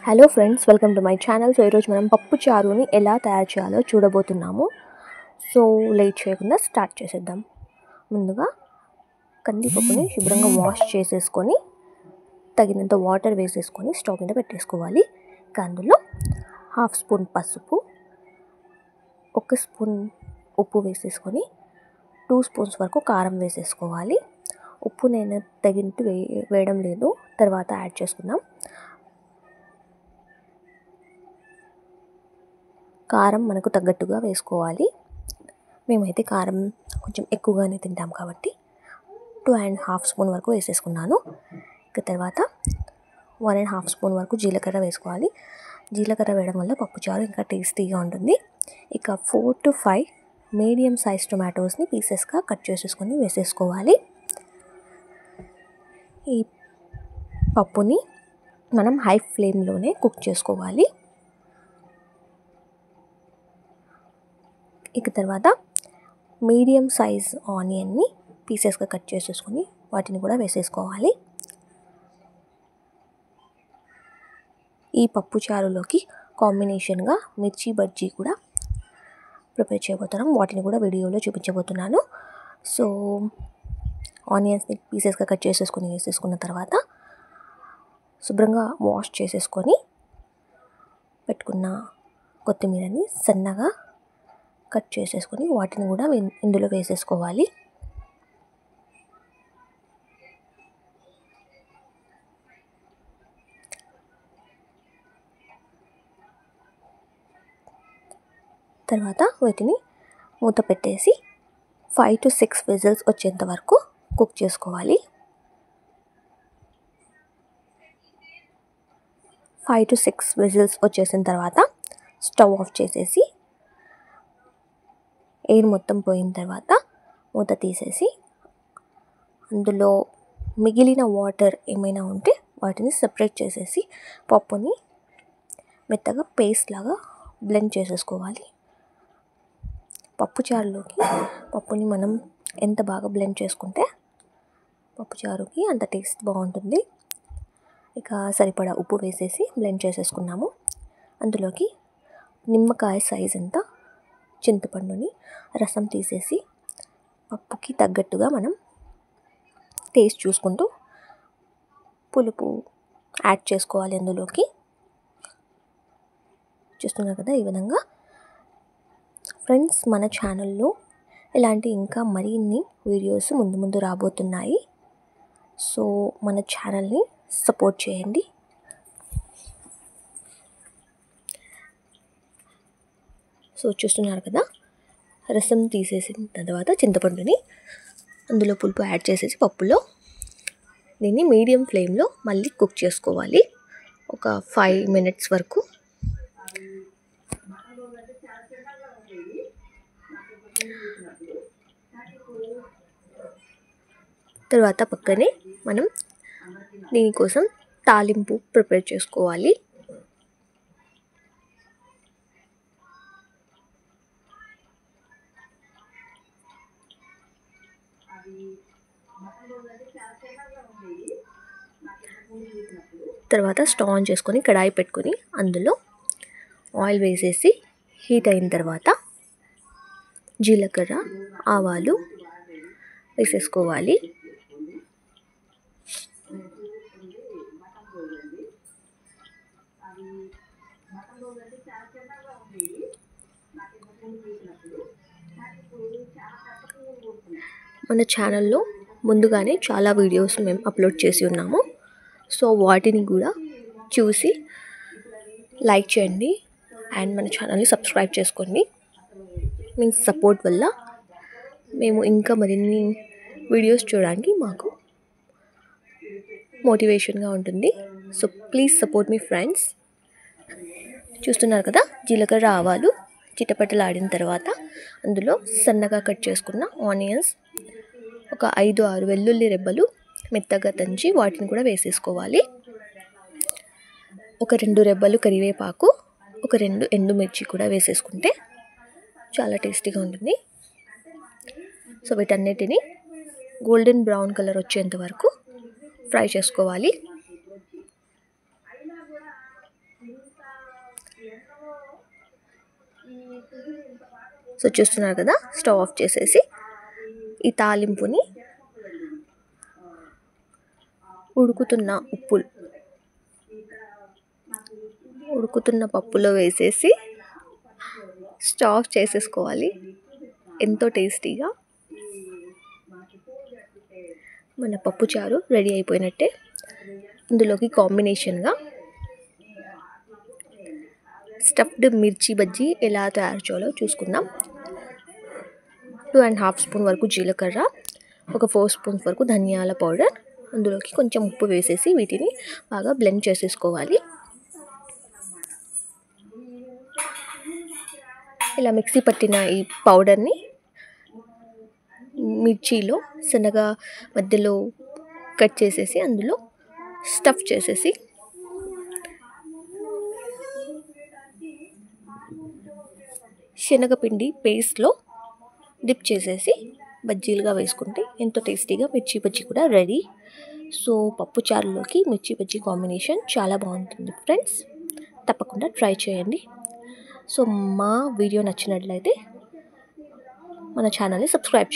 Hello friends, welcome to my channel. So ఈరోజు మనం పప్పు చారుని ఎలా తయారు చేయాలో చూడబోతున్నాము. సో లేట్ చేయకుండా స్టార్ట్ చేసేద్దాం. ముందుగా కందిపప్పుని శుభ్రంగా వాష్ చేసేసుకొని తగినంత వాటర్ వేసేసుకొని స్టవ్ మీద పెట్టేసుకోవాలి. అందులో 1/2 స్పూన్ పసుపు, 1 స్పూన్ ఉప్పు వేసేసుకొని 2 స్పూన్స్ వరకు కారం వేసేసుకోవాలి. ఉప్పు నేను తగినట్టు వేయడం లేదు, తర్వాత యాడ్ చేసుకుందాం. కారం మనకు తగ్గట్టుగా వేసుకోవాలి. మేమైతే కారం కొంచెం ఎక్కువగానే తింటాం కాబట్టి 2.5 స్పూన్ వరకు వేసేసుకున్నాను. ఇక తర్వాత 1.5 స్పూన్ వరకు జీలకర్ర వేసుకోవాలి. జీలకర్ర వేయడం వల్ల పప్పుచారు ఇంకా టేస్టీగా ఉంటుంది. ఇక 4 to 5 మీడియం సైజ్ టొమాటోస్ని పీసెస్గా కట్ చేసేసుకొని వేసేసుకోవాలి. ఈ పప్పుని మనం హై ఫ్లేమ్లోనే కుక్ చేసుకోవాలి. ఇక తర్వాత మీడియం సైజ్ ఆనియన్ని పీసెస్గా కట్ చేసేసుకొని వాటిని కూడా వేసేసుకోవాలి. ఈ పప్పు చారులోకి కాంబినేషన్గా మిర్చి బజ్జీ కూడా ప్రిపేర్ చేయబోతున్నాం. వాటిని కూడా వీడియోలో చూపించబోతున్నాను. సో ఆనియన్స్ని పీసెస్గా కట్ చేసేసుకొని వేసేసుకున్న తర్వాత శుభ్రంగా వాష్ చేసేసుకొని పెట్టుకున్న కొత్తిమీరని సన్నగా కట్ చేసేసుకొని వాటిని కూడా ఇందులో వేసేసుకోవాలి. తర్వాత వీటిని మూత పెట్టేసి 5 to 6 విజిల్స్ వచ్చేంత వరకు కుక్ చేసుకోవాలి. 5 to 6 విజిల్స్ వచ్చేసిన తర్వాత స్టవ్ ఆఫ్ చేసేసి ఎయిర్ మొత్తం పోయిన తర్వాత మూత తీసేసి అందులో మిగిలిన వాటర్ ఏమైనా ఉంటే వాటిని సెపరేట్ చేసేసి పప్పుని మెత్తగా పేస్ట్ లాగా బ్లెండ్ చేసేసుకోవాలి. పప్పుచారులోకి పప్పుని మనం ఎంత బాగా బ్లెండ్ చేసుకుంటే పప్పుచారుకి అంత టేస్ట్ బాగుంటుంది. ఇక సరిపడా ఉప్పు వేసేసి బ్లెండ్ చేసేసుకున్నాము. అందులోకి నిమ్మకాయ సైజ్ అంతా చింతపండుని రసం తీసేసి పప్పుకి తగ్గట్టుగా మనం టేస్ట్ చూసుకుంటూ పులుపు యాడ్ చేసుకోవాలి. అందులోకి చూస్తున్నారు కదా, ఈ విధంగా. ఫ్రెండ్స్, మన ఛానల్లో ఇలాంటి ఇంకా మరిన్ని వీడియోస్ ముందు రాబోతున్నాయి. సో మన ఛానల్ని సపోర్ట్ చేయండి. సో చూస్తున్నారు కదా, రసం తీసేసిన తర్వాత చింతపండుని అందులో పులుపు యాడ్ చేసేసి పప్పులో దీన్ని మీడియం ఫ్లేమ్లో మళ్ళీ కుక్ చేసుకోవాలి ఒక 5 minutes వరకు. తర్వాత పక్కనే మనం దీనికోసం తాలింపు ప్రిపేర్ చేసుకోవాలి. తర్వాత స్టవ్ ఆన్ చేసుకొని కడాయి పెట్టుకొని అందులో ఆయిల్ వేసేసి హీట్ అయిన తర్వాత జీలకర్ర, ఆవాలు వేసేసుకోవాలి. మన ఛానల్లో ముందుగానే చాలా వీడియోస్ మేము అప్లోడ్ చేసి ఉన్నాము. సో వాటిని కూడా చూసి లైక్ చేయండి అండ్ మన ఛానల్ని సబ్స్క్రైబ్ చేసుకోండి. మీ సపోర్ట్ వల్ల మేము ఇంకా మరిన్ని వీడియోస్ చూడడానికి మాకు మోటివేషన్గా ఉంటుంది. So please support me friends. చూస్తున్నారు కదా, జీలకర్ర, ఆవాలు చిటపటలాడిన తర్వాత అందులో సన్నగా కట్ చేసుకున్న ఆనియన్స్, ఒక 5-6 వెల్లుల్లి రెబ్బలు మెత్తగా దంచి వాటిని కూడా వేసేసుకోవాలి. ఒక 2 రెబ్బలు కరివేపాకు, ఒక 2 ఎండుమిర్చి కూడా వేసేసుకుంటే చాలా టేస్టీగా ఉంటుంది. సో వీటన్నిటిని గోల్డెన్ బ్రౌన్ కలర్ వచ్చేంత వరకు ఫ్రై చేసుకోవాలి. సో చూస్తున్నారు కదా, స్టవ్ ఆఫ్ చేసేసి ఈ తాలింపుని ఉడుకుతున్న పప్పులో వేసేసి స్టవ్ ఆఫ్ చేసేసుకోవాలి. ఎంతో టేస్టీగా మన పప్పుచారు రెడీ అయిపోయినట్టే. ఇందులోకి కాంబినేషన్గా స్టఫ్డ్ మిర్చి బజ్జీ ఎలా తయారు చేయాలో చూసుకుందాం. 2.5 స్పూన్ వరకు జీలకర్ర, ఒక 4 స్పూన్స్ వరకు ధనియాల పౌడర్, అందులోకి కొంచెం ఉప్పు వేసేసి వీటిని బాగా బ్లెండ్ చేసేసుకోవాలి. ఇలా మిక్సీ పట్టిన ఈ పౌడర్ని మిర్చిలో సన్నగా మధ్యలో కట్ చేసేసి అందులో స్టఫ్ చేసేసి శనగపిండి పేస్ట్లో డిప్ చేసేసి బజ్జీలుగా వేసుకుంటే ఎంతో టేస్టీగా మిర్చి బజ్జీ కూడా రెడీ. సో పప్పుచారులోకి మిర్చి బజ్జీ కాంబినేషన్ చాలా బాగుంటుంది ఫ్రెండ్స్, తప్పకుండా ట్రై చేయండి. సో మా వీడియో నచ్చినట్లయితే మన ఛానల్ని సబ్స్క్రైబ్ చేయండి.